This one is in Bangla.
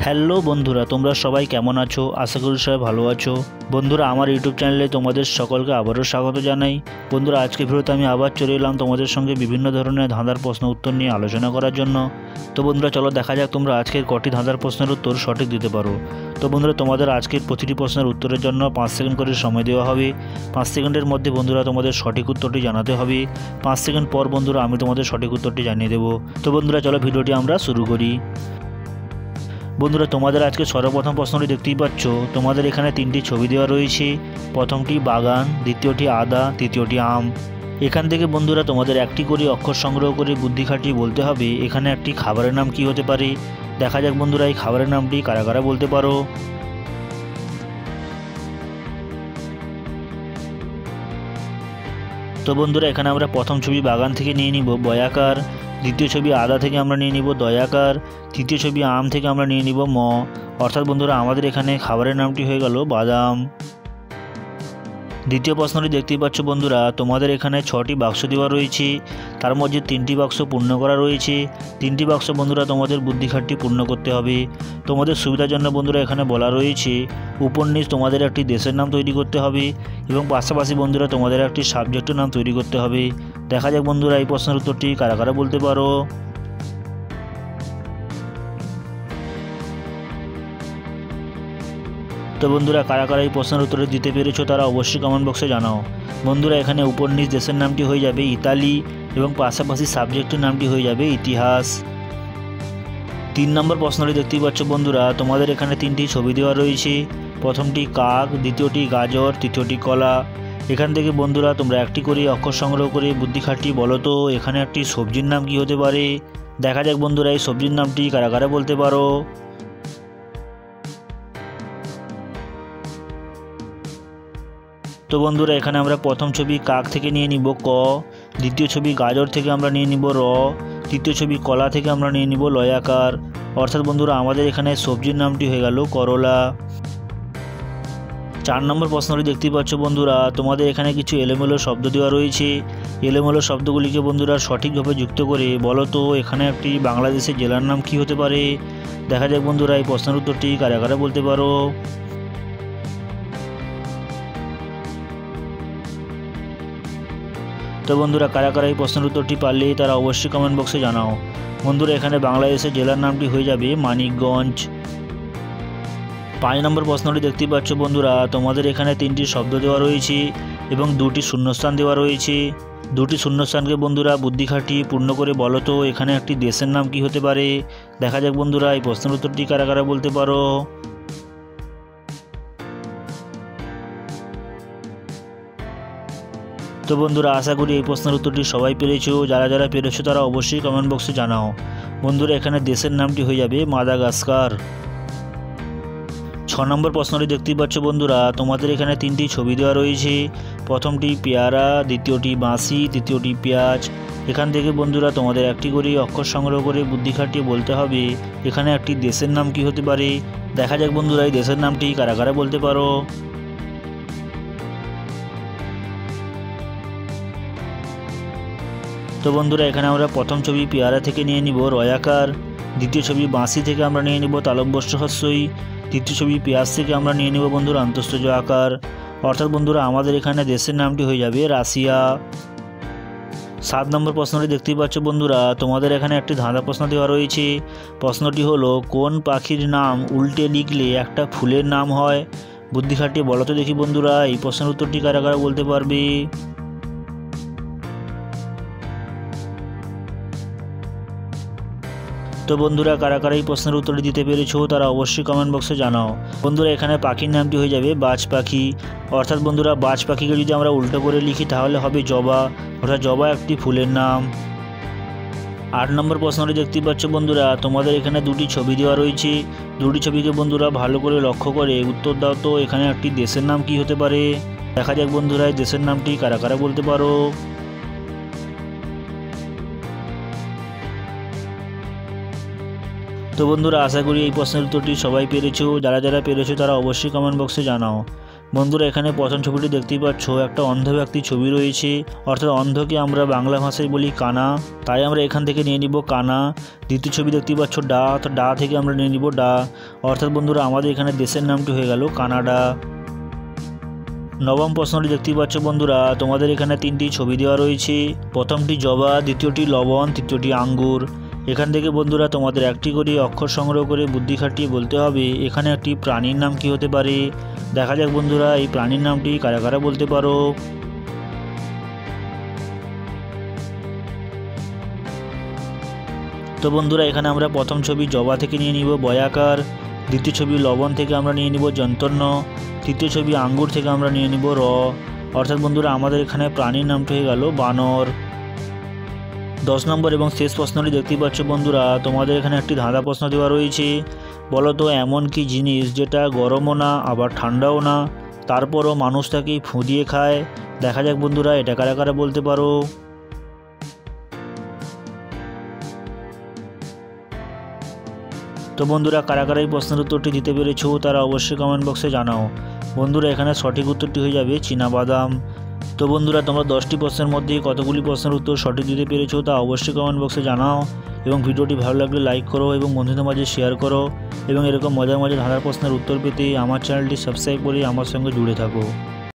হ্যালো বন্ধুরা, তোমরা সবাই কেমন আছো? আশা করি সবাই ভালো আছো। বন্ধুরা, আমার ইউটিউব চ্যানেলে তোমাদের সকলকে আবারও স্বাগত জানাই। বন্ধুরা, আজকে ভিডিওতে আমি আবার চলে এলাম তোমাদের সঙ্গে বিভিন্ন ধরনের ধাঁধার প্রশ্ন উত্তর নিয়ে আলোচনা করার জন্য। তো বন্ধুরা, চলো দেখা যাক তোমরা আজকের কটি ধাঁধার প্রশ্নের উত্তর সঠিক দিতে পারো। তো বন্ধুরা, তোমাদের আজকের প্রতিটি প্রশ্নের উত্তরের জন্য 5 সেকেন্ড করে সময় দেওয়া হবে। 5 সেকেন্ডের মধ্যে বন্ধুরা তোমাদের সঠিক উত্তরটি জানাতে হবে। 5 সেকেন্ড পর বন্ধুরা আমি তোমাদের সঠিক উত্তরটি জানিয়ে দেবো। তো বন্ধুরা, চলো ভিডিওটি আমরা শুরু করি। বন্ধুরা, তোমাদের আজকে সর্বপ্রথম প্রশ্নটি দেখতেই পাচ্ছ। তোমাদের এখানে 3টি ছবি দেওয়া রয়েছে। প্রথমটি বাগান, দ্বিতীয়টি আদা, তৃতীয়টি আম। এখান থেকে বন্ধুরা তোমাদের একটি করে অক্ষর সংগ্রহ করে বুদ্ধি খাটিয়ে বলতে হবে এখানে একটি খাবারের নাম কি হতে পারে। দেখা যাক বন্ধুরা এই খাবারের নামটি কারা কারা বলতে পারো। তো বন্ধুরা, এখানে আমরা প্রথম ছবি বাগান থেকে নিয়ে নিব বয়াকার, দ্বিতীয় ছবি আদা থেকে আমরা নিয়ে নিব দয়াকার, তৃতীয় ছবি আম থেকে আমরা নিয়ে নিব ম। অর্থাৎ বন্ধুরা আমাদের এখানে খাবারের নামটি হয়ে গেল বাদাম। দ্বিতীয় প্রশ্নটি দেখতেই পাচ্ছ বন্ধুরা, তোমাদের এখানে 6টি বাক্স দেওয়া রয়েছে। তার মধ্যে 3টি বাক্স পূর্ণ করা রয়েছে। 3টি বাক্স বন্ধুরা তোমাদের বুদ্ধি খাটটি পূর্ণ করতে হবে। তোমাদের সুবিধার জন্য বন্ধুরা এখানে বলা রয়েছে উপর নিচ তোমাদের একটি দেশের নাম তৈরি করতে হবে এবং পাশাপাশি বন্ধুরা তোমাদের একটি সাবজেক্টের নাম তৈরি করতে হবে। দেখা যাক বন্ধুরা এই প্রশ্নের উত্তরটি কারা কারা বলতে পারো। তো বন্ধুরা, কারা কারা এই প্রশ্নের উত্তরে দিতে পেরেছো তারা অবশ্যই কমেন্ট বক্সে জানাও। বন্ধুরা, এখানে উপর নিচ দেশের নামটি হয়ে যাবে ইতালি এবং পাশাপাশি সাবজেক্টের নামটি হয়ে যাবে ইতিহাস। 3 নম্বর প্রশ্নটি দেখতেই পাচ্ছ বন্ধুরা, তোমাদের এখানে 3টি ছবি দেওয়া রয়েছে। প্রথমটি কাক, দ্বিতীয়টি গাজর, তৃতীয়টি কলা। এখান থেকে বন্ধুরা তোমরা একটি করে অক্ষর সংগ্রহ করে বুদ্ধি খাটিয়ে বলো তো এখানে একটি সবজির নাম কি হতে পারে। দেখা যাক বন্ধুরা এই সবজির নামটি কারা কারা বলতে পারো। তো বন্ধুরা, এখানে আমরা প্রথম ছবি কাক থেকে নিয়ে নিব ক, দ্বিতীয় ছবি গাজর থেকে আমরা নিয়ে নিব র, তৃতীয় ছবি কলা থেকে আমরা নিয়ে নিব লয়াকার। অর্থাৎ বন্ধুরা আমাদের এখানে সবজির নামটি হয়ে গেল করলা। 4 নম্বর প্রশ্নটি দেখতেই পাচ্ছ বন্ধুরা, তোমাদের এখানে কিছু এলোমেলো শব্দ দেওয়া রয়েছে। এলোমেলো শব্দগুলিকে বন্ধুরা সঠিকভাবে যুক্ত করে বলো তো এখানে একটি বাংলাদেশের জেলার নাম কি হতে পারে। দেখা যাক বন্ধুরা এই প্রশ্নের উত্তরটি কারা কারা বলতে পারো। তো বন্ধুরা, কারা কারা এই প্রশ্নের উত্তরটি পারলে তারা অবশ্যই কমেন্ট বক্সে জানাও। বন্ধুরা, এখানে বাংলাদেশের জেলার নামটি হয়ে যাবে মানিকগঞ্জ। 5 নম্বর প্রশ্নটি দেখতেই পাচ্ছ বন্ধুরা, তোমাদের এখানে 3টি শব্দ দেওয়া রয়েছে এবং 2টি শূন্যস্থান দেওয়া রয়েছে। 2টি শূন্যস্থানকে বন্ধুরা বুদ্ধি খাটিয়ে পূর্ণ করে বলো তো এখানে একটি দেশের নাম কি হতে পারে। দেখা যাক বন্ধুরা এই প্রশ্নের উত্তরটি কারা কারা বলতে পারো। তো বন্ধুরা, আশা করি এই প্রশ্নের উত্তরটি সবাই পেরেছো। যারা যারা পেরেছো তারা অবশ্যই কমেন্ট বক্সে জানাও। বন্ধুরা, এখানে দেশের নামটি হয়ে যাবে মাদাগাস্কার। 6 নম্বর প্রশ্নটি দেখতেই পাচ্ছ বন্ধুরা, তোমাদের এখানে 3টি ছবি দেওয়া রয়েছে। প্রথমটি পেয়ারা, দ্বিতীয়টি বাঁশি, তৃতীয়টি পেঁয়াজ। এখান থেকে বন্ধুরা তোমাদের একটি করে অক্ষর সংগ্রহ করে বুদ্ধি খাটিয়ে বলতে হবে এখানে একটি দেশের নাম কি হতে পারে। দেখা যাক বন্ধুরা এই দেশের নামটি কারা কারা বলতে পারো। তো বন্ধুরা, এখানে আমরা প্রথম ছবি পেয়ারা থেকে নিয়ে নিব রয়াকার, দ্বিতীয় ছবি বাঁশি থেকে আমরা নিয়ে নিব তালব্যস্ত হস্যই, তৃতীয় ছবি পেঁয়াজ থেকে আমরা নিয়ে নিব বন্ধুরা অন্তঃস্থ আকার। অর্থাৎ বন্ধুরা আমাদের এখানে দেশের নামটি হয়ে যাবে রাশিয়া। 7 নম্বর প্রশ্নটি দেখতেই পাচ্ছ বন্ধুরা, তোমাদের এখানে একটি ধাঁধা প্রশ্ন দেওয়া রয়েছে। প্রশ্নটি হলো কোন পাখির নাম উল্টে লিখলে একটা ফুলের নাম হয়। বুদ্ধি খাটিয়ে বলো তো দেখি বন্ধুরা এই প্রশ্নের উত্তরটি কারা কারা বলতে পারবে। তো বন্ধুরা, কারা কারা এই প্রশ্নের উত্তরটি দিতে পেরেছো তারা অবশ্যই কমেন্ট বক্সে জানাও। বন্ধুরা, এখানে পাখির নামটি হয়ে যাবে বাজ পাখি। অর্থাৎ বন্ধুরা বাজ পাখিকে যদি আমরা উল্টো করে লিখি তাহলে হবে জবা। অর্থাৎ জবা একটি ফুলের নাম। 8 নম্বর প্রশ্নটি দেখতেই পাচ্ছ বন্ধুরা, তোমাদের এখানে 2টি ছবি দেওয়া রয়েছে। 2টি ছবিকে বন্ধুরা ভালো করে লক্ষ্য করে উত্তর দাও তো এখানে একটি দেশের নাম কি হতে পারে। দেখা যাক বন্ধুরা এই দেশের নামটি কারা কারা বলতে পারো। তো বন্ধুরা, আশা করি এই প্রশ্নের উত্তরটি সবাই পেরেছো। যারা যারা পেরেছো তারা অবশ্যই কমেন্ট বক্সে জানাও। বন্ধুরা এখানে প্রথম ছবিটি দেখতেই পাচ্ছ, একটা অন্ধ ব্যক্তির ছবি রয়েছে, অর্থাৎ অন্ধকে আমরা বাংলা ভাষায় বলি কানা, তাই আমরা এখান থেকে নিয়ে নিব কানা। দ্বিতীয় ছবি দেখতেই পাচ্ছ ডা, তো ডা থেকে আমরা নিয়ে নিব ডা, অর্থাৎ বন্ধুরা আমাদের এখানে দেশের নামটি হয়ে গেল কানাডা। নবম প্রশ্নটি দেখতেই পাচ্ছ বন্ধুরা, তোমাদের এখানে তিনটি ছবি দেওয়া রয়েছে, প্রথমটি জবা, দ্বিতীয়টি লবণ, তৃতীয়টি আঙ্গুর। এখান থেকে বন্ধুরা তোমাদের একটি করে অক্ষর সংগ্রহ করে বুদ্ধি খাটিয়ে বলতে হবে এখানে একটি প্রাণীর নাম কি হতে পারে। দেখা যাক বন্ধুরা এই প্রাণীর নামটি কারা কারা বলতে পারো। তো বন্ধুরা এখানে আমরা প্রথম ছবি জবা থেকে নিয়ে নিব বয়াকার, দ্বিতীয় ছবি লবণ থেকে আমরা নিয়ে নিব যন্তন্য, তৃতীয় ছবি আঙ্গুর থেকে আমরা নিয়ে নিব র, অর্থাৎ বন্ধুরা আমাদের এখানে প্রাণীর নামটি হয়ে গেল বানর। 10 নম্বর এবং শেষ প্রশ্নটি দেখতেই পাচ্ছ বন্ধুরা, তোমাদের এখানে একটি ধাঁধা প্রশ্ন দেওয়া রয়েছে, বলো তো এমন কি জিনিস যেটা গরমও না আবার ঠান্ডাও না, তারপরও মানুষ তাকে ফু দিয়ে খায়। দেখা যাক বন্ধুরা এটা কারা কারা বলতে পারো। তো বন্ধুরা কারা কারা এই প্রশ্নের উত্তরটি দিতে পেরেছো তারা অবশ্যই কমেন্ট বক্সে জানাও। বন্ধুরা এখানে সঠিক উত্তরটি হয়ে যাবে চীনাবাদাম। তো বন্ধুরা তোমরা 10টি প্রশ্নের মধ্যে কতগুলি প্রশ্নের উত্তর সঠিক দিতে পেরেছো তা অবশ্যই কমেন্ট বক্সে জানাও, এবং ভিডিওটি ভালো লাগলে লাইক করো এবং বন্ধুদের মাঝে শেয়ার করো, এবং এরকম মজার মজার ধাঁধার প্রশ্নের উত্তর পেতে আমার চ্যানেলটি সাবস্ক্রাইব করে আমার সঙ্গে জুড়ে থাকো।